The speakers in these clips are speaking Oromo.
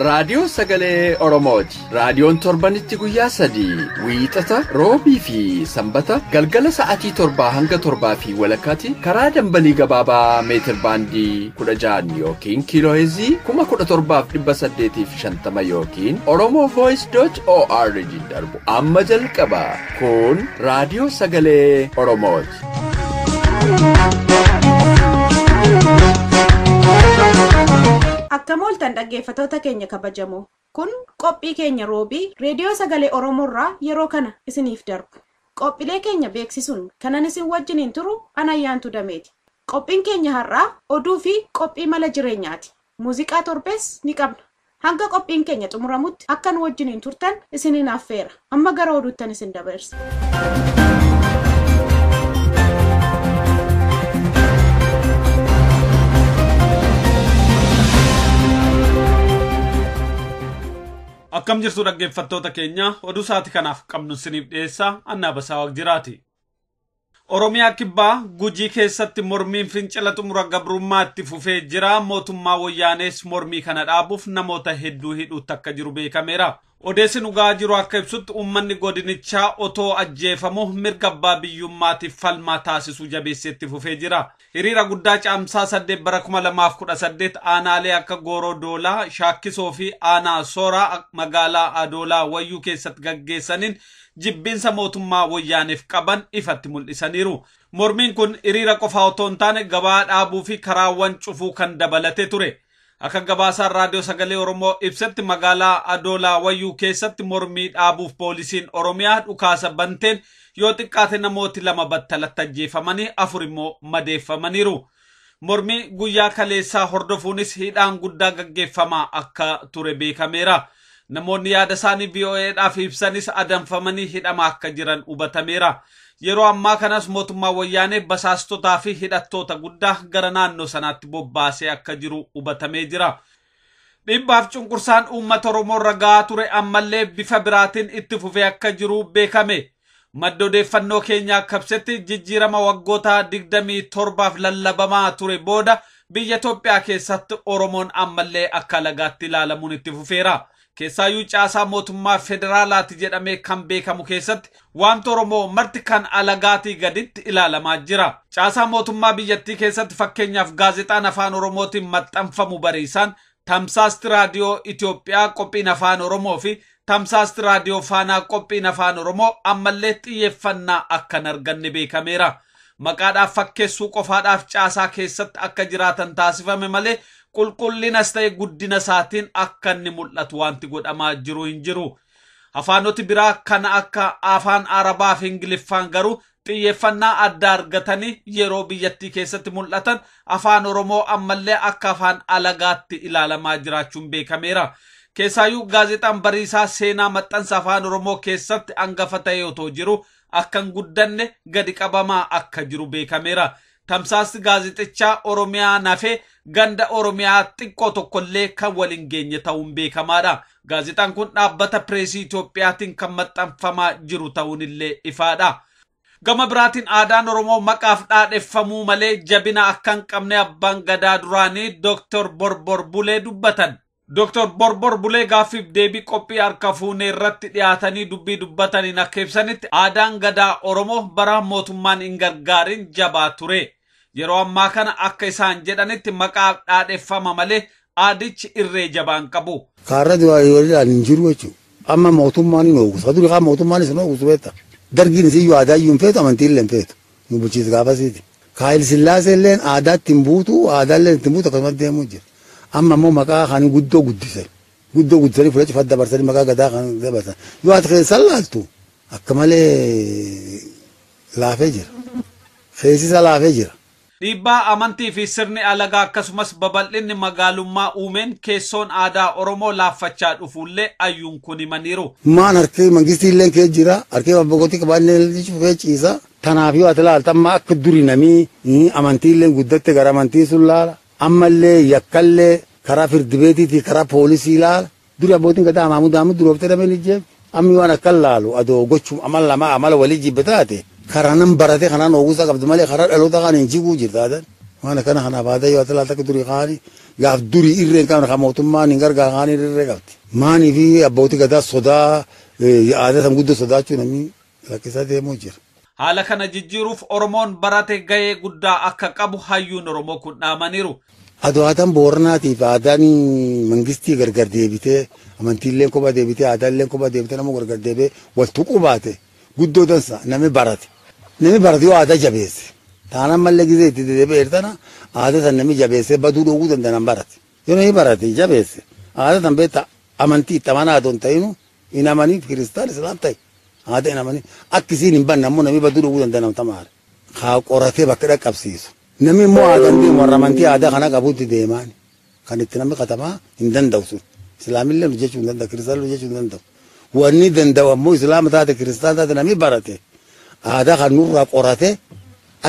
raadiyoo sagalee Oromooti. Raadiyoon torbanitti guyyaa 3 wiixata roobii fi sanbata galgala sa'aatii 7 hanga 7 fi walakkaatti karaa dambalii gabaabaa meetir baandii 16 yookiin kiilooheezii 17,850 yookiin oromovoice.org darbu amma jalqaba. Kun raadiyoo sagalee Oromooti. Akkamooltan dhaggeeffatoota keenya kabajamoo. Kun qophii keenya roobii reediyoo sagalee Oromoorraa yeroo kana isiniif darbu. Qophiilee keenya beeksisuun kanan isin wajjiniin turu Anayyaantu Dameeti. Qophiin keenya har'aa oduu fi qophii mala jireenyaati. Muuziqaa torbees ni qabna. Hanga qophiin keenya xumuramutti akkan wajjiniin turtan isiniin affeera. Amma gara oduuttan isin dabarsa. Akkam jirtu dhaggeeffattoota keenya oduu saati kanaaf qabnu isiniif dhiyeessaa Annaa Basaawaq jiraati. Oromiyaa kibbaa Gujii keessatti mormiin fincila xumura gabrummaatti fufee jira. Mootummaa wayyaanees mormii kana dhaabuuf namoota hedduu hidhuutti akka jiru beekameera. Odeessi dhugaa jiru akka ibsutti uummanni godinichaa otoo ajjeefamu mirga abbaa biyyummaatiif falmaa taasisuu jabeesseetti fufee jira. Hiriira guddaa caamsaa 8 bara 2018 aanaalee akka Gooroo Doolaa, Shaakkisoo fi aanaa Sooraa magaalaa Adoolaa Wayyuu keessatti gaggeessaniin jibbinsa mootummaa wayyaaneef qaban ifatti mul'isaniiru. Mormiin kun hiriira qofaa otoo hin taane gabaa dhaabuu fi karaawwan cufuu kan dabalate ture. Akka gabaasaan raadiyoo sagalee Oromoo ibsatti magaalaa Adoolaa Wayyuu keessatti mormii dhaabuuf poolisiin Oromiyaa dhukaasa banteen yoo xiqqaate namooti 2 battalatti ajjeefamanii 4 immoo madeeffamaniiru. Mormii guyyaa kaleessaa hordofuunis hidhaan guddaa gaggeeffamaa akka ture beekameera. Namoonni yaada isaanii VOA'dhaaf ibsanis adanfamanii hidhamaa akka jiran hubatameera. Yeroo ammaa kanas mootummaa wayyaanee basaastotaa fi hidhattoota guddaa gara naannoo sanaatti bobbaasee akka jiru hubatamee jira. Dhibbaaf cunqursaan uummata Oromoo ragaa ture ammallee bifa biraatiin itti fufee akka jiru beekame. Madda odeeffannoo keenyaa akka ibsetti jijjiirama waggoota 27 lallabamaa ture booda biyya Itoophiyaa keessatti Oromoon ammallee akka lagaatti ilaalamuun itti fufeera. Keessaayyuu caasaa mootummaa federaalaati jedhamee kan beekamu keessatti wanta Oromoo marti kan alagaatii gaditti ilaalamaa jira. Caasaa mootummaa biyyattii keessatti fakkeenyaaf gaazexaan afaan Oromootiin maxxanfamu bariisaan tamsaasti raadiyoo Itoophiyaa qophiin afaan Oromoo fi tamsaasti raadiyoo Faanaa qophiin afaan Oromoo ammallee xiyyeeffannaa akkan arganne beekameera. Maqaadhaaf fakkeessuu qofaadhaaf caasaa keessatti akka jiraatan taasifame malee qulqullinas ta'e guddina isaatiin akka inni mul'atu wanti godhamaa jiru hin jiru. Afaanoti biraa kan akka afaan Arabaa fi Ingiliffaan garuu xiyyeeffannaa adda argatanii yeroo biyyattii keessatti mul'atan afaan Oromoo ammallee akka afaan alagaatti ilaalamaa jiraachuun beekameera. Keessaayyuu gaazexaan bariisaa seenaa maxxansa afaan Oromoo keessatti hangafa ta'e otoo jiru akkan guddanne gadi qabamaa akka jiru beekameera. Tamsaasti gaazexichaa Oromiyaa nafee ganda Oromiyaa xiqqoo tokkollee kan waliin geenye ta'uun beekamaadha. Gaazexaan kun dhaabbata Pireesii Itoophiyaatiin kan maxxanfamaa jiru ta'uun illee ifaadha. Gama biraatiin aadaan Oromoo maqaaf dhaadheffamuu malee jabina akka hin qabne abbaan gadaa duraanii Dr. Borbor Bulee dubbatan. Dr. Borbor Bulee gaaffiif deebii qophii harka fuunee irratti dhiyaatanii dubbii dubbataniin akka ibsanitti aadaan gadaa Oromoo bara mootummaan hin gargaarin jabaa ture. Yeroo ammaa kana akka isaan jedhanitti maqaaf dhaadheffama malee aadichi irree jabaan qabu. Kaarra diwaayyoodhaan hin jiru jechuudha. Amma mootummaan hin oogusa. Aduu liqaa mootummaan isin oogusu beekta. Dargiin isin yoo aadaa iyyuu hin feetu amantiin illee hin feetu. Nu bulchiisa gaafasiiti. Haayil Sillaasee illee aadaatti hin buutu aadaa illee ittiin buutu akkasumas deemuu jira. Amma immoo maqaa kan guddoo guddisan. Guddoo guddisanii fudhachuu fadda dabarsanii maqaa gadaa kan dabarsan. Yoo ati keessan laaltu akka malee laafee jira. Feesisa laafee jira. Dhiibbaa amantii fi sirni alagaa akkasumas babal'inni magaalummaa uumeen keessoon aadaa Oromoo laaffachaa dhufuullee ayyuun kun himaniiru. Maan harkee mangistii illee kee jira. Harkee abbootii qabaannee fufee ciisa. Tanaaf yoo ati laalta amma akka duri namii amantii illee guddatte gara amantii sun laala. Ammallee yakkallee karaa firdibeetiitii karaa poolisii laala. Duri abbootiin gadaa Mahmud durooftee dhamee lijjeef. Ammi waan akka laalu adoo gochuu amala walii jibbe taate. Karaa nan barate kanaan oogusaa qabdu malee karaa dhaloota kan hin jiguu jirtaatan. وانا كان انا بعد يوم ثلاثة كدوري خاني قاف دوري إيرين كان خموتهم ما نقدر خاني رجعت ماني في أبوتي كذا صدا عادة سمقود صدا شو نمي لكن ساده موجر haala kana jijjiiruuf Oromoon barate gahee guddaa akka qabu hayyuun Oromoo kun dhaamaniiru. Adu'aatan boornaati fi aadaan mangistii gargar deebitee amantiilleen kophaa deebitee aadaalleen kophaa deebitee nama gargar deebee waltu qubaate guddoo dansa nami barate yoo aadaa jabeesse taanaan mallee gisee itti deebi'ee ertana aadaa san nami jabeesse baduu dhowwuu danda'an barate yoo nami barate jabeesse aadaa san beektaa amantii itti amanaa adoon ta'inu hin amaniif kiristaan islaam ta'e aadaa hin amanii akkisiin hin banne ammoo nami baduu dhowwuu danda'an tamaare haa qoratee bakka dhaqqabsiisu. Nami immoo aadaan deemu warra amantii aadaa kana qabuutti deemaan kan itti namni katamaa hin danda'u sun islaamillee hojjechuu hin danda'u kiristaanillee hojjechuu hin danda'u wanni danda'u ammoo islaama taate kiristaan taate namni barate aadaa kan nurraa qorate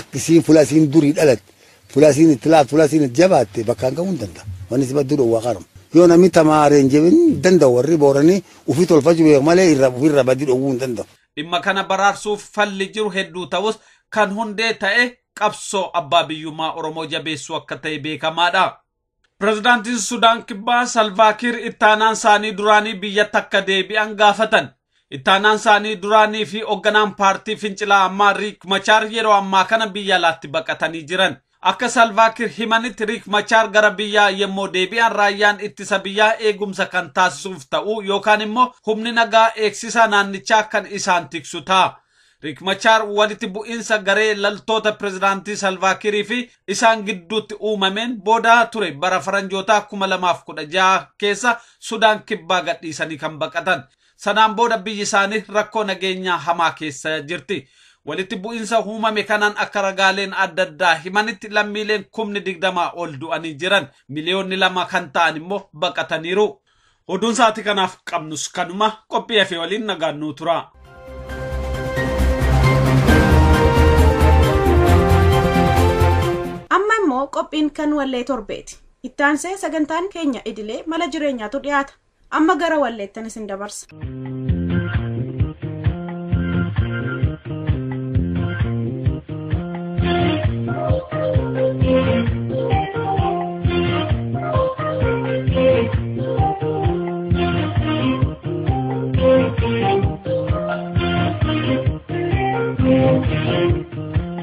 akkisiin fuula isiin durii dhalatte fuula isiin itti laafte fuula isiin itti jabaatte bakkaan gahuu hin danda'a wanni si badduu dhowwaa qaram yoo namni tamaareen jebin danda'u warri booranii ufii tolfachuu beeku malee ofirra baddii dhowwuu hin danda'u. Dhimma kana baraarsuuf falli jiru hedduu ta'us kan hundee ta'e qabsoo abbaa biyyummaa Oromoo jabeessuu akka ta'e beekamaadha. Pirezidaantiin Sudaan Kibbaa Salvaa Kiir ittaanaan isaanii duraanii biyyatti akka deebi'an gaafatan. Ittaanaan isaanii duraanii fi hoogganaan paartii fincilaa ammaa Riek Machaar yeroo ammaa kana biyya alaatti baqatanii jiran. Akka Salvaa Kiir himanitti Riek Machaar gara biyyaa yemmuu deebi'an raayyaan ittisa biyyaa eegumsa kan taasisuuf ta'u yookaan immoo humni nagaa eegsisaa naannichaa kan isaan tiksu ta'a. Riek Machaar walitti bu'iinsa garee loltoota pirezidaantii Salvaa Kiirii fi isaan gidduutti uumameen booda ture bara faranjoota 2016 keessa Sudaan Kibbaa gadhiisanii kan baqatan. Sanaan booda biyyi isaanii rakkoo nageenyaa hamaa keessa jirti. Walitti bu'iinsa uumame kanaan akka ragaaleen adda addaa himanitti lammiileen 20 ol du'anii jiran miliyoonni 2 kan ta'an immoo baqataniiru. Oduun sa'aatii kanaaf qabnus kanuma qophii hafee waliin nagaannuu tura. Amma immoo qophiin kan wallee torbeeti. Ittaansee sagantaan keenya idilee mala jireenyaatu dhiyaata. Amma gara walleettan isin dabarsa.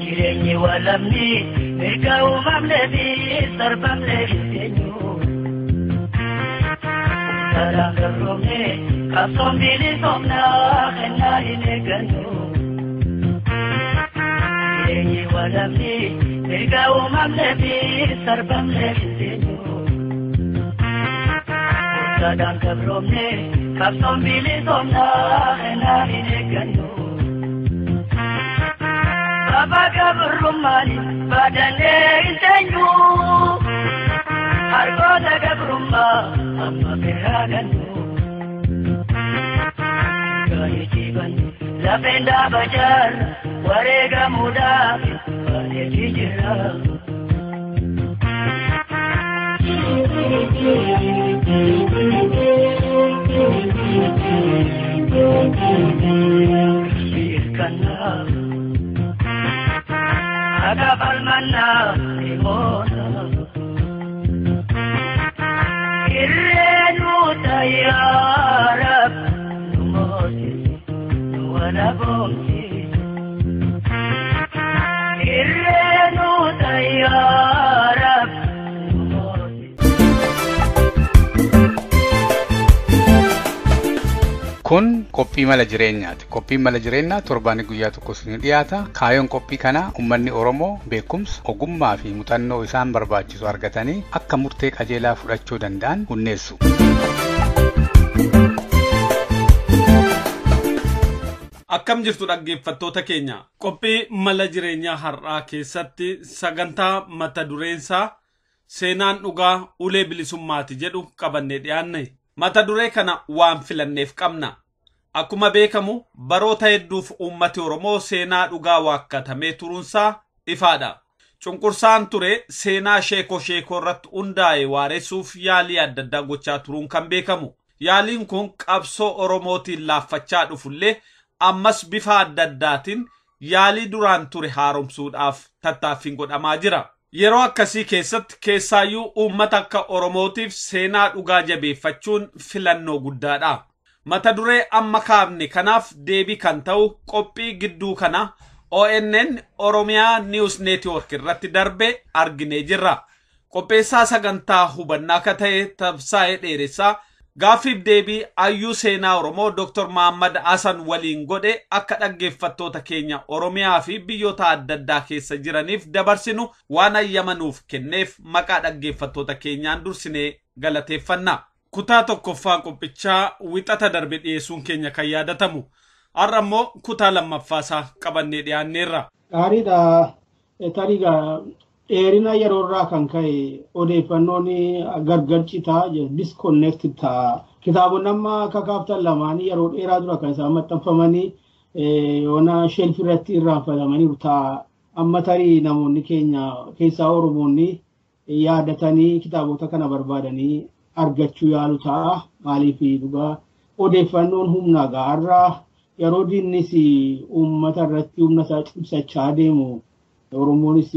Jireenyi walamni mirga uumamne fi sarbamne jireenyu. Saraan garroomne qabsoon bilisomna kennaa hin eeggannu. Jireenyi walamni mirga uumamne fi sarbamne jireenyu. Saraan garroomne qabsoon bilisomna kennaa hin eeggannu. Abaga burumani badane intenyu argoda gabrumma amma beraganu gani jiban lapenda bajar warega muda bane dijira Agabal manna imona irrenu tayyarab numoti nuwana bomti irrenu tayyarab Kun qophii mala jireenyaati. Qophiin mala jireenyaa torbaanii guyyaa tokko isin dhiyaata. Kaayoon qophii kanaa uummanni Oromoo beekumsa, ogummaa fi muuxannoo isaan barbaachisu argatanii akka murtee qajeelaa fudhachuu danda'an hunneessu. Akkam jirtu dhaggeeffattoota keenya. Qophii mala jireenyaa har'aa keessatti sagantaa mata dureensaa seenaan dhugaa ulee bilisummaati jedhu qabannee dhiyaanne. Mata duree kana waan filanneef qabna. Akkuma beekamu baroota hedduuf uummati Oromoo seenaa dhugaa waakkatamee turuunsaa ifaadha. Cunqursaan ture seenaa sheekoo irratti hundaa'e waaressuuf yaalii adda addaa gochaa turuun kan beekamu. Yaaliin kun qabsoo Oromootiin laaffachaa dhufullee ammas bifa adda addaatiin yaalii duraan ture haaromsuudhaaf tattaaffiin godhamaa jira. Yeroo akkasii keessatti keessaayyuu uummata akka Oromootiif seenaa dhugaa jabeeffachuun filannoo guddaadha. Mata duree amma kaafne kanaaf deebii kan ta'u qophii gidduu kana ONN Oromiyaa News Network irratti darbe arginee jirra. Qopheessaa sagantaa hubannaa akka ta'e Tabsaa'ee Dheeressaa gaaffiif deebii ayyuu seenaa Oromoo Dr. Muhammad Hasan waliin godhe akka dhaggeeffattoota keenya Oromiyaa fi biyyoota adda addaa keessa jiraniif dabarsinu waan ayyamanuuf kenneef maqaa dhaggeeffattoota keenyaan dursinee galateeffanna. Kutaa tokkoffaa qophichaa wixata darbe dhiyeessuun keenya kan yaadatamu. Har'a immoo kutaa lammaffaasaa qabannee dhiyaanneerra. Gaariidha. Tariigaa dheerina yeroo irraa kan ka'e odeeffannoon gargar citaa disconnected ta'a. Kitaabonni amma kakaaftan lamaanii yeroo dheeraa dura kan isaan maxxanfamanii yoona shelf irratti irraanfatamaniiru ta'a. Amma tarii namoonni keenya keessaa Oromoonni yaadatanii kitaabota kana barbaadanii argachuu yaalu ta'a. Maaliif dhugaa odeeffannoon humna gaarraa yeroo diinnis uummata irratti humna isaa cimsachaa deemu. Oromoonis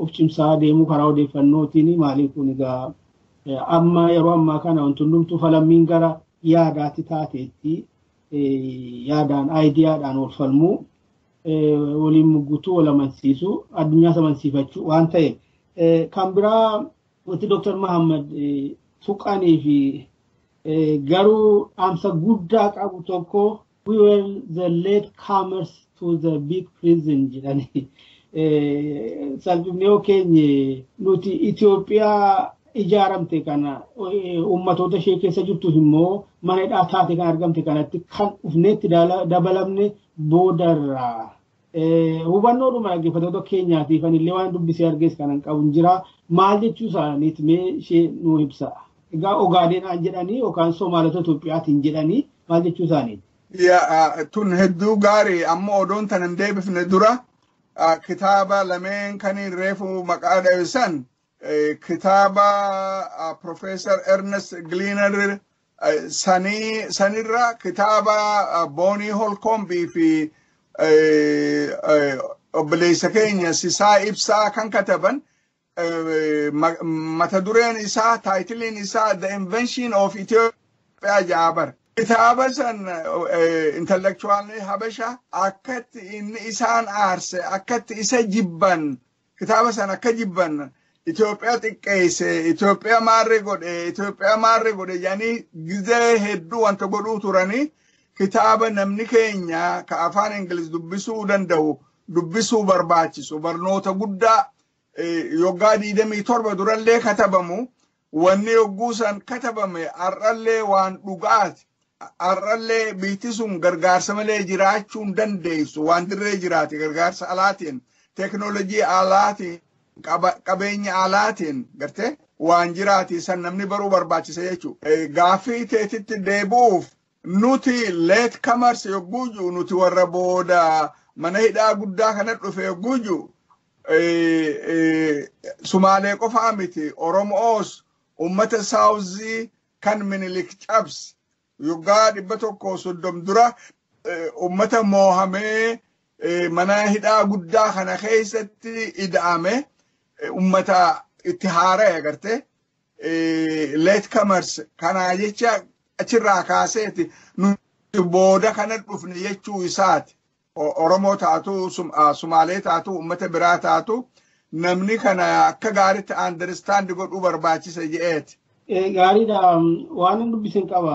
of cimsaa deemu karaa odeeffannootiin maaliif kun egaa amma yeroo ammaa kana wanti hundumtuu falammiin gara yaadaatti taateetti yaadaan aayidiyaadhaan wal falmuu waliin muggutuu wal amansiisu addunyaa amansiifachuu waan ta'eef kan biraa wanti Dr. Muhammad tuqanii fi garuu dhaamsa guddaa qabu tokko we were the late comers to the big prison jedhanii salphifnee keenya nuti Itoophiyaa ijaaramte kana ummatoota ishee keessa jirtuuf immoo mana hidhaa taate kan argamte kanatti kan dhufneetti dabalamne boodarraa hubannoodhuma dhaggeeffattoota keenyaatiif anillee waan dubbisee argees kanan qabu jira maal jechuu isaaniiti mee ishee nuu ibsa. Egaa Ogaadeen jedhanii yookaan Somaalota Itoophiyaatiin jedhanii maal jechuu isaaniiti. Tun hedduu gaarii amma odoon tanan deebifne dura kitaaba lameen kan reefu maqaa dhaweessan kitaaba Professor Ernest Gleaner sanirra kitaaba Bonnie Holcombe fi obboleessa keenya Sisaa Ibsaa kan kataban mata dureen isaa taayitiliin isaa The Invention of Ethiopia jaabar. Kitaaba san intellectualni Habasha akkatti inni isaan aarse akkatti isa jibban kitaaba san akka jibban Itoophiyaa xiqqeesse Itoophiyaa maarree godhe yani gizee hedduu wanta godhuu turanii kitaaba namni keenya ka afaan Ingiliz dubbisuu danda'u dubbisuu barbaachisu barnoota guddaa yoggaa 27 durallee katabamu wanni yogguu san katabame arrallee waan dhugaati. Arrallee biitti sun gargaarsa malee jiraachuun dandeessu waan dirree jiraate gargaarsa alaatiin teknoolojii alaatiin qabeenya alaatiin gartee waan jiraati san namni baruu barbaachisa jechuudha. Gaaffii teetitti deebuuf nuti late comers yogguu jiru nuti warra booda mana hidhaa guddaa kana dhufe yogguu jiru Sumaalee qofaa miti Oromoos ummata Saawuzii kan Minilik cabse. Yoggaa 130 dura ummata moohamee mana hidhaa guddaa kana keessatti ida'ame ummata itti haara'e agartee late comers kana jecha achirraa kaaseeti nuti booda kana dhufne jechuu isaati. Oromoo taatu Sumaalee taatu ummata biraa taatu namni kana akka gaariitti understand godhuu barbaachisa jedheeti. Gaariidha waan dubbisen qaba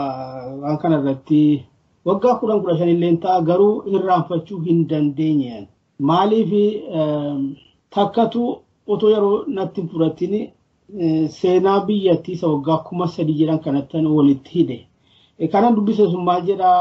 waan kana irratti waggaa 15 illee ta'a garuu irraanfachuu hin dandeenye. Maaliif takkatu otoo yeroo natti fudhatini seenaa biyyattii isa waggaa 3 jedhan kanatti walitti hide. Kanan dubbise sun maal jedha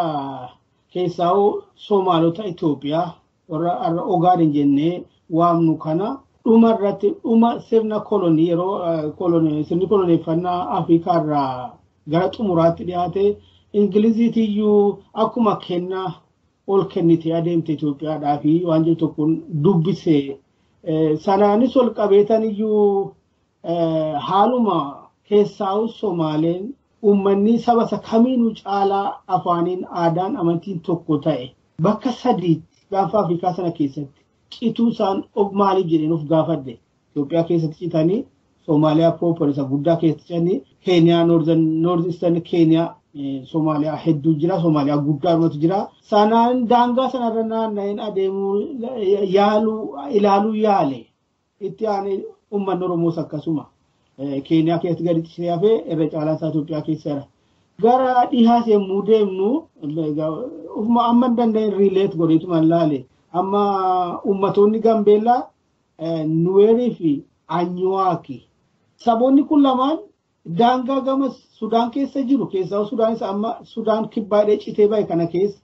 keessaa Somaalota Itoophiyaa warra Ogaadeen jennee waamnu kana dhumarratti dhuma sirna kolonii yeroo sirni koloneeffannaa Afrikaa irraa gara xumuraatti dhiyaate Ingiliziitiyyuu akkuma kennaa ol kennite adeemte Itoophiyaadhaa fi waan jiru tokkoon dubbise sanaanis ol qabeetaniyyuu haaluma keessaa Somaaleen uummanni saba isa kamiinuu caalaa afaaniin aadaan amantiin tokko ta'e bakka sadiitti gaafa Afrikaa sana keessatti cituu isaan of maaliif jedheen of gaafadhe Itoophiyaa keessatti citanii Somaaliyaa proper isa guddaa keessatti citanii Keeniyaa North Eastern Keeniyaa Somaaliyaa hedduu jira Somaaliyaa guddaadhumatu jira sanaan daangaa sanarra naanna'een adeemuu ilaaluu yaale itti aanee uummanni Oromoos akkasuma Keeniyaa keessatti gadi citee hafee irra caalaa isaa Itoophiyaa keessadha. Gara dhihaas yommuu deemnu ufuma amma danda'een relate godheetuma laale amma ummatoonni Gambeellaa Nuweerii fi Anyuwaaki saboonni kun lamaan daangaa gama Sudaan keessa jiru keessaa Sudaanis amma Sudaan kibbaadhee citee bahe kana keessa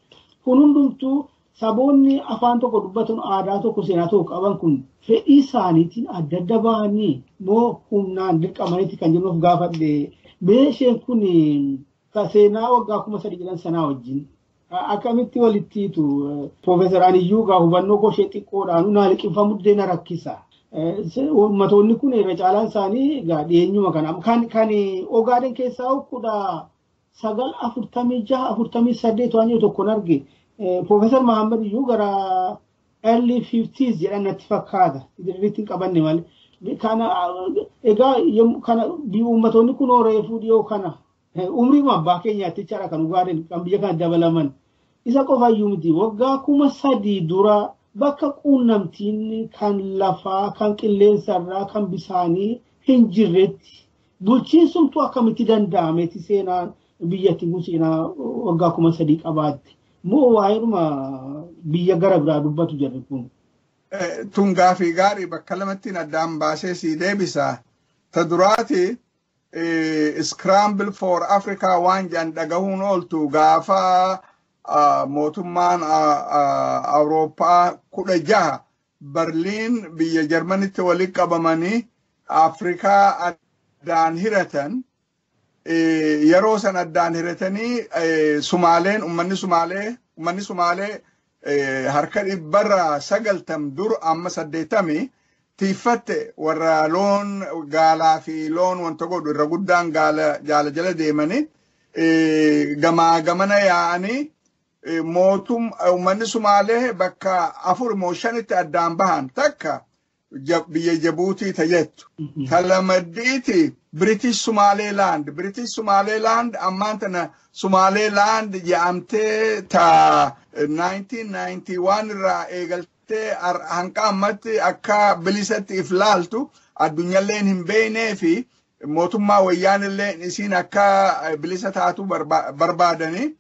kun hundumtuu saboonni afaan tokko dubbatan aadaa tokko seenaa tokko qaban kun fedhii isaaniitiin adda adda bahanii moo humnaan dirqamanitti kan jennuuf gaafadhe meesheen kun seenaa waggaa 3 jedhan sanaa wajjin akkamitti walittiitu Profeesar Aliyyuu gaa hubannoo goshee xiqqoodhaan naaliqinfamu deena rakkisa. Ummatoonni kun irra caalaan isaanii gaa dhiyeenyuma kan Ogaaden keessaa 946 waan tokkoon arge Profeesar Mahammad Iyyuu gara early 50s jedhan natti fakkaata. Idirriitti qabanne malee kana egaa kana ummatoonni kun reefuu dhiyoo kana umrii abbaa keenyaatti cara kan Ogaaden kan biyya kana dabalaman isa qofayyuu miti waggaa 3 dura bakka quunnamtiin kan lafaa kan qilleensarraa kan bisaanii hin jirretti bulchiinsumtu akkamitti danda'ameeti seenaan biyyatti kun seenaa waggaa 3 qabaatti moo waa'eedhuma biyya gara biraa dubbatu jirre kun. Tun gaafii gaarii bakka lamattiin addaan baasee sii deebisa ta duraati Scramble for Africa waan jedhan dhagahuun ooltu gaafa mootummaan Awurooppaa 16 Berliin biyya Jarmanitti walitti qabamanii Afrikaa addaan hiratan yeroo san addaan hiratanii Sumaaleen ummanni Sumaalee harka 90 dur amma 80 tiiffatte warra loon gaalaa fi loon wanta godhu irra guddaan gaala jala deemanii gamaa gamana yaa'anii ummanni Sumaalee bakka 4-5 addaan bahan takka biyya Jabuutii tajettu talamaddiiti British Somaliland ammaan tana Somaliland jedhamtee ta 1991 irraa eegaltee hanqa ammatti akka bilisatti iflaaltu addunyaalleen hin beeknee fi mootummaa wayyaanilleen isiin akka bilisa taatu barbaadanii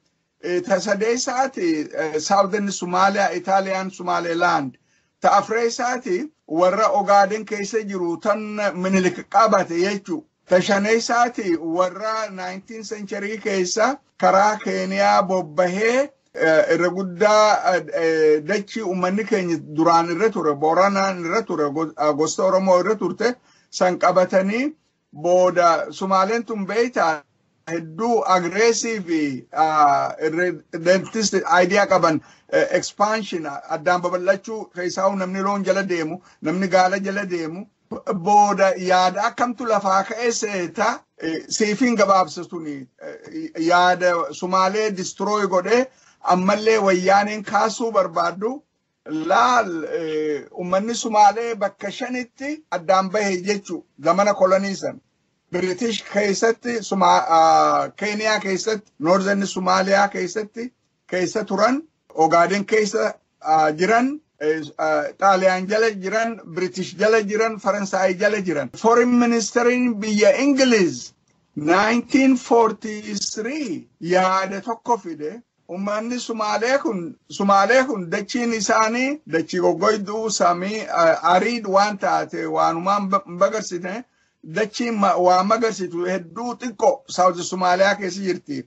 tasadeessaati Southern Somalia Italian Somaliland ta afreessaati warra Ogaaden keessa jiru tan Minilik qabate jechu ta shaneessaati warra 19th century keessa karaa Keeniyaa bobbahee irra guddaa dachii ummanni keenya duraan irra ture Booranaan irra ture gosta Oromoo irra turte san qabatanii booda Somaaleen tun beeytaa hedduu aggressive dentist idea qaban expansion addaan babal'achuu keessaa namni loon jala deemu namni gaala jala deemu booda yaada akkamtu lafaa ka'ee seeta siifin gabaabsatuni yaada Somaalee destroy godhee ammallee wayyaaneen kaasuu barbaadu laal ummanni Somaalee bakka 5tti addaan bahe jechuu zamana koloniisan British keessatti Kenya keessatti Northern Somalia keessa turan Ogaaden keessa jiran Xaaliyaan jala jiran British jala jiran Faransaay jala jiran Foreign Ministeriin biyya Ingiliz 1943 yaada tokko fide ummanni Somaalee kun dachiin isaanii dachii goggoyduu samii ariid waan taate waanumaan bagarsite dachiin waan magarsitu hedduu xiqqoo South Somaaliyaa keessa jirti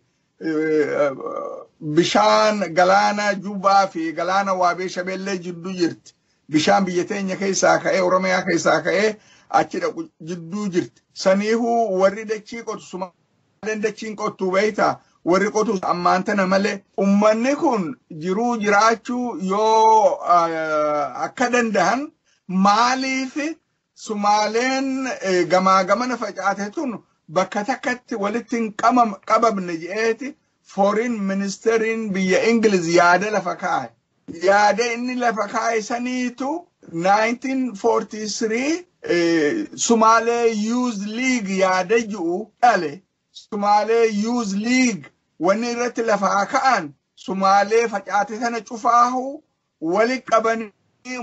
bishaan galaana Jubaa fi galaana Waabee Shabeellee jidduu jirti bishaan biyya teenya keessaa ka'ee Oromiyaa keessaa ka'ee achi dhaqu jidduu jirti saniihuu warri dachii qotu Somaaleen dachiin qottu beeyta warri qotu ammaan tana malee ummanni kun jiruu jiraachuu yoo akka danda'an maaliif Somaaleen gamaa gamana facaate tun bakka takkatti walitti hin qabamne je'eeti Foreign Ministeriin biyya Ingiliz yaada lafa kaa'e. Yaada inni lafa kaa'e saniitu 1943 Somali Youth League yaada jiru dhale. Somali Youth League wanni irratti lafaa ka'an Somali facaate sana cufaahu wali qabanii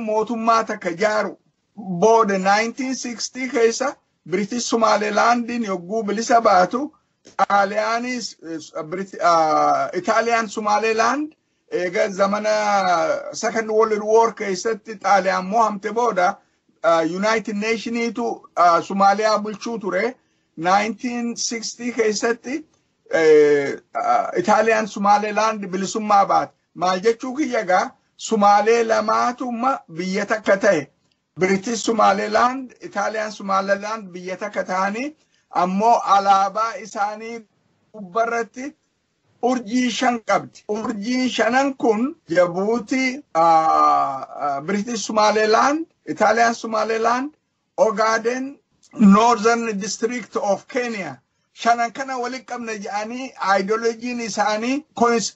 mootummaa takka jaaru. Booda 1960 keessa British Somalilandin yogguu bilisa baatu Italian Somaliland ega zamana Second World War keessatti Xaaliyaan mohamte booda United Nations to Somalia bulchuu ture 1960 keessatti Italian Somaliland bilisummaa baate. Maal jechuu kiyyagaa Somaalee lamaatuma biyya takka ta'e. British Somaliland, Italian Somaliland biyya takka ta'anii ammoo alaabaa isaanii gubbarratti urjii 5 qabdi. Urjiin 5 kun Jabuuti, British Somaliland, Italian Somaliland, Ogaden, Northern District of Kenya. 5 kana walitti qabna jedhanii ideologiin isaanii,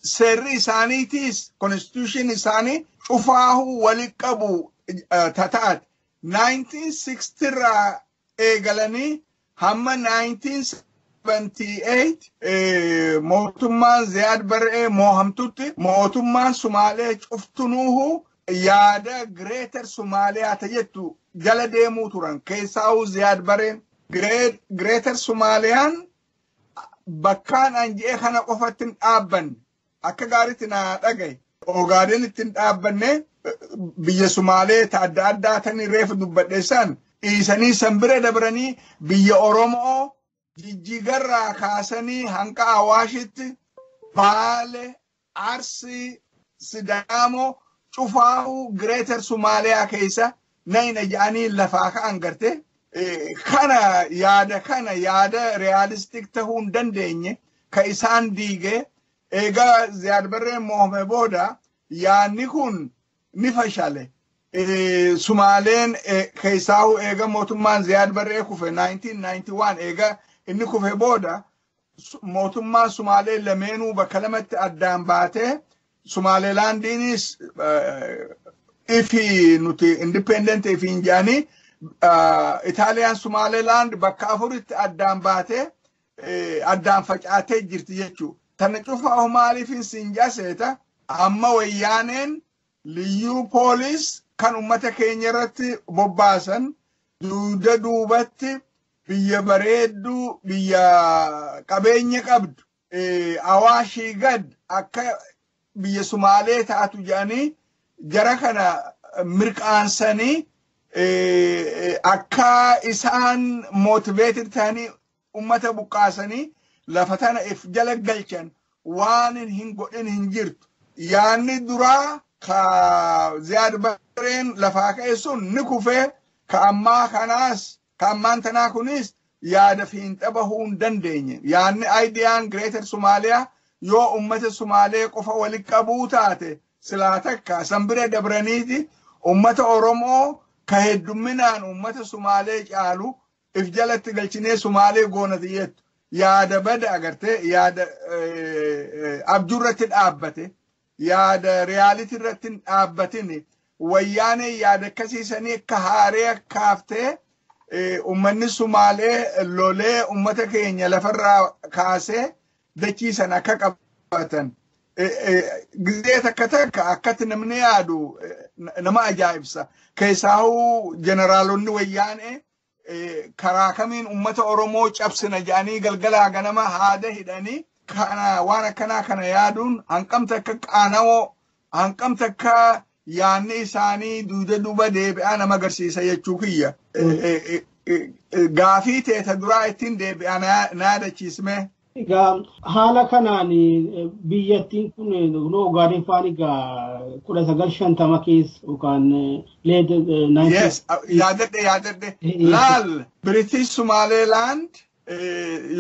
seerri isaaniitis, constitution isaanii cufaahu walitti qabu tataat. 1960 irraa eegalanii hamma 1978 mootummaan Ziyaad Barree mohamtutti mootummaan Somaalee cuftunuuhu yaada Greater Somaaliyaa jettu jala deemuu turan. Keessaahu Ziyaad Barreen Greater Somaliyaan bakkaan anjee kana qofatti hin dhaabbanne akka gaariitti na dhagaye. Ogaadeen ittiin dhaabbanne biyya Somaalee adda addaa tanii reefu dubbadheessan dhiisanii sanbira dabranii biyya Oromoo Jijjigarraa kaasanii hanqa Awaashitti Baale, Arsii, Sidaamoo cufaahu Greater Somaaliyaa keessa nayna jedhanii lafaa ka'an garte. Kana yaada realistic tahuu hin dandeenye ka isaan diige egaa Ziyaad Barreen mo'ame booda yaadni kun ni fashale. Somaaleen keessaahu eega mootummaan Ziyaad Barree kufe 1991 eega inni kufe booda mootummaan Somaalee lameenuu bakka lamatti addaan baatee Somalilandiinis ifi nuti independent ifi hin jaanii Italian Somaliland bakka afuritti addaan baatee addaan facaatee jirti jechuu. Tana cufaahu maaliif hin sinjaaseeta amma wayyaaneen liyyuu poolis kan ummata keenya irratti bobbaasan duuda duubatti biyya bareedduu biyya qabeenya qabdu Awaashii gad akka biyya Somaalee taatu jedhanii jara kana mirqaansanii akka isaan motivated ta'anii ummata buqqaasanii lafa tana if jala galchan waan hin godhin hin jirtu. Yaanni duraa ka Ziyaad Barreen lafaa ka'e sun ni kufee ka ammaan tanaa kunis yaada fiinxa bahuu hin dandeenye. Yaanni aayidiyaan Greater Somaaliyaa yoo ummata Somaalee qofa walitti qabuu taate silaa takka sanbira dabraniiti ummata Oromoo ka heddumminaan ummata Somaalee caalu if jalatti galchinee Somaalee goonati jettu. Yaada bada agarte yaada abjurratti dhaabbate yaada reality irratti dhaabbatini wayyaanee yaada akkasiisanii akka haaree kaaftee ummanni Somaalee lolee ummata keenya lafarraa kaasee dachiisan akka qabatan gizee takka akkatti namni yaadu nama ajaa'ibsa. Keessaahu generaalonni wayyaanee karaa kamiin ummata Oromoo cabsina jedhanii galgalaa ganama haada hidhanii kana waan akkanaa kana yaaduun hanqamta akka qaanawoo hanqamta akka yaanni isaanii duuda duuba deebi'aa nama agarsiisa jechuu kiyya. Gaafii teeta duraa ittiin deebi'aa na yaadachiisme. Egaa haala kanaan biyyattiin kun Ogaadeen faan egaa 1950 keessa yookaan leed 90. Yes, yaadadde. Laal British Somaliland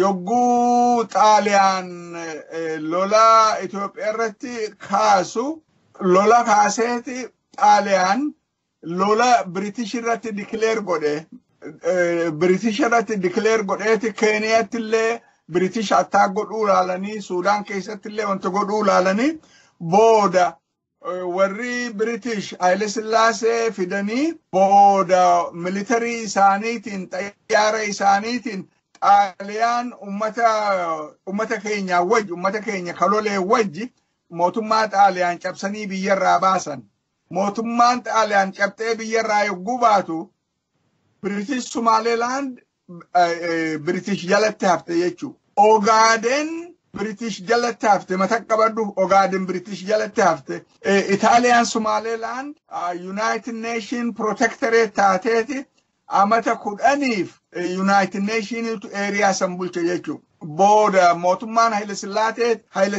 yogguu Xaaliyaan lola Itoophiyaa irratti kaasu lola kaaseeti Xaaliyaan lola British irratti declare godhe. British irratti declare godheeti Keeniyaatti illee British attack godhuu ilaalanii Suudaan keessatti illee wanta godhuu ilaalanii booda warri British Haile Sillaasee fidanii booda militarii isaaniitiin xayyaara isaaniitiin Xaaliyaan ummata keenya kalolee wajji mootummaa Xaaliyaan cabsanii biyyarraa baasan. Mootummaan Xaaliyaan cabxee biyyarraa yogguu baatu British Somaliland British jalatti hafte jechuudha. Ogaden British jalatti hafte mataqqabadhu Ogaden British jalatti hafte. Italian Somaliland United Nation Protectorate taateeti amata kudhaniif United Nation area san bulche jechuudha. Booda mootummaan Haile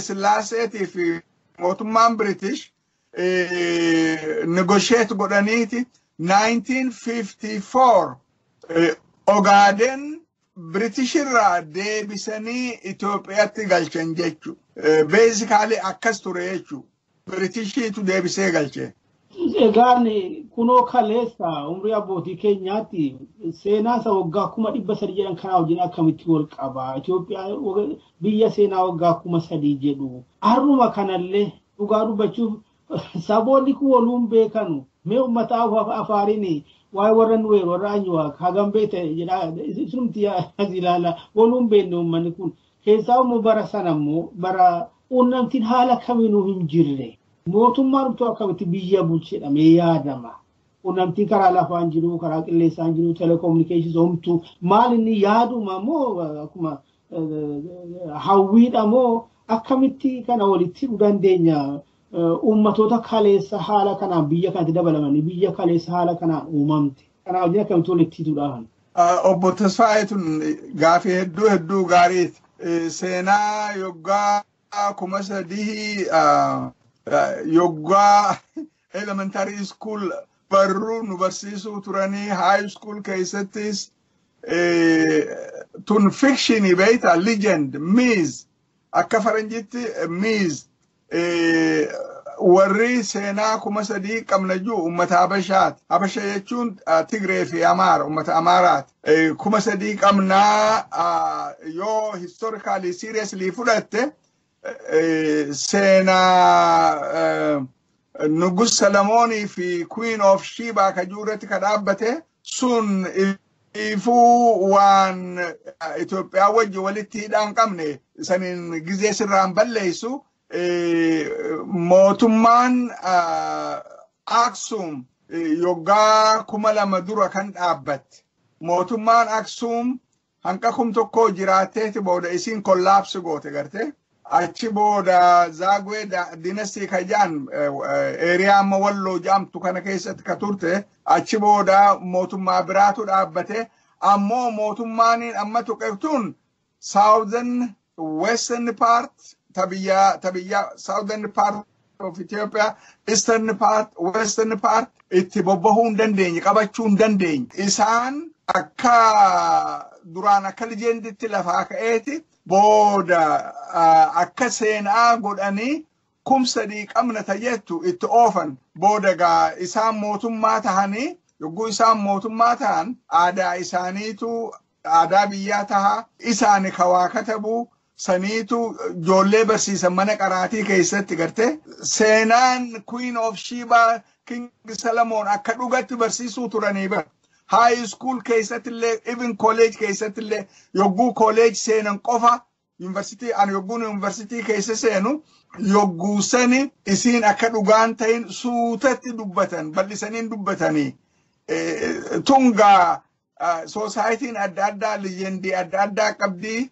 Sillaasee fi mootummaan British negotiate godhaniiti 1954 Ogaden British irraa deebisanii Itoophiyaatti galchan jechuudha. Basically akkas ture jechuudha. Britishiitu deebisee galche. Egaan kunoo kaleessa umrii abbootii keenyaatti seenaa isa waggaa 300 jedhan kanaa wajjin akkamitti wal qaba. Itoophiyaa biyya seenaa waggaa 300 jedhu. Har'uma kanallee dhugaa dubbachuuf saboonni kun waluun beekanu mee uummata afaariin waa'ee warra Nuweer warra Anyuwaaq hagam beekte jedhaa isumti ilaala waluun beekne uummanni kun keessaa immoo bara sana immoo bara quunnamtiin haala kamiinuu hin jirre. Mootummaan utuu akkamitti biyya bulchedhamee yaadama. Quunnamtiin karaa lafaan jiru, karaa qilleensaan jiru, telekominikeeshinii homtuu maal inni yaaduma moo akkuma hawwiidha moo akkamitti kana walitti dandeenya ummatoota kaleessa haala kanaan biyya kanatti dabalamanii biyya kaleessa haala kanaan uumamte. Kana wajjin akkamitti walitti hidhuudhaan. Obbo Tasfaayetun gaafii hedduu gaariiti. Seenaa yoggaa 300 yoggaa elementary school barruu nu barsiisuu turanii high school keessattis tun fiction beeyta legend myth akka faranjitti myth warri seenaa 300 qabna juu ummata Habashaati. Habasha jechuun Tigree fi Amaara ummata Amaaraati. 300 qabnaa yoo historically seriously fudhatte seenaa Nugus Salamoonii fi Queen of Sheba ka juurratti ka dhaabbate sun ifuu waan Itoophiyaa wajji walitti hidhaan qabne saniin gizee sirraan balleessu mootummaan Aksum yoggaa 2000 dura kan dhaabbatte. Mootummaan Aksum hanqa 1,000 jiraatteeti booda isiin kollaapsi goote garte. Achi booda Zaagwee dinastii kajaan eeriyaa amma Walloo jaamtu kana keessatti ka turte. Achi booda mootummaa biraatu dhaabbate. Ammoo mootummaaniin amma tuqeftun Southern Western part tabiyya Southern part of Ethiopia, Eastern part, Western part itti bobbahuu hin dandeenye, qabachuu hin dandeenye. Isaan akka duraan akka lijenditti lafaa ka'eeti booda akka seenaa godhanii 300 qabna tajettu itti oofan booda gaa isaan mootummaa tahanii yogguu isaan mootummaa tahan aadaa isaaniitu aadaa biyyaa tahaa isaani kawaa katabuu saniitu ijoollee barsiisan mana qaraatii keessatti garte seenaan Queen of Sheba King Solomon akka dhugatti barsiisuu turanii bara. High school keessatti illee even college keessatti illee yogguu college seenan qofa university an yogguu university keessa seenu yogguu sani isiin akka dhugaan ta'in suutatti dubbatan bal'isaniin dubbatanii tunga societyin adda addaa legendii adda addaa qabdii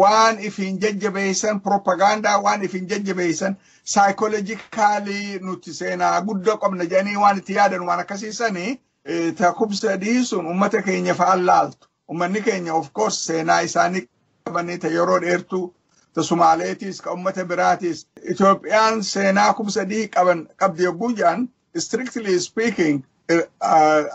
waan ifin jajjabeessan propaganda waan ifin jajjabeessan psychologically nuti seenaa guddaa qabna jedhanii waan itti yaadan waan akkasiisanii takubsa dhiisuun ummata keenya fa'aan laaltu. Ummanni keenya of course seenaa isaanii qabanii ta yeroo dheertuu ta Sumaaleetis ka ummata biraatis. Itoophiyaan seenaa kubsa dhii qabdi yogguu jedhan strictly speaking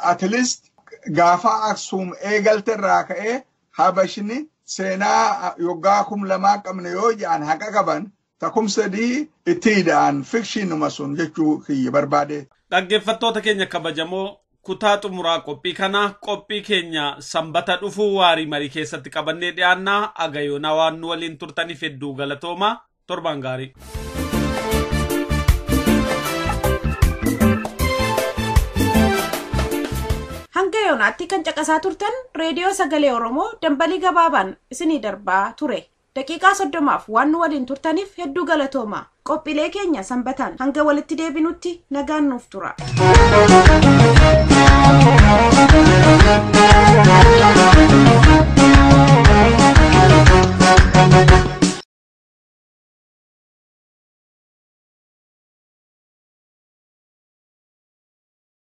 at least gaafa Aksum eegalte irraa ka'ee Habashni seenaa yoggaa 2,000 qabne yoo jedhan haqa qaban takumsa dhii itti hidhaan fikshinuma sun jechuu kiyya barbaade. Dhaggeeffattoota keenya kabajamoo kutaa xumuraa qophii kana qophii keenya sanbata dhufuu waarii marii keessatti qabannee dhiyaannaa agayoona waan nu waliin turtaniif hedduu galatooma torban gaarii. yoonaatti kan caqasaa turtan reediyoo sagalee Oromoo dambalii gabaabaan isinii darbaa ture. Daqiiqaa 30 waan nu waliin turtaniif hedduu galatooma. Qophiilee keenya sanbataan hanga walitti deebinutti nagaan nuuf tura.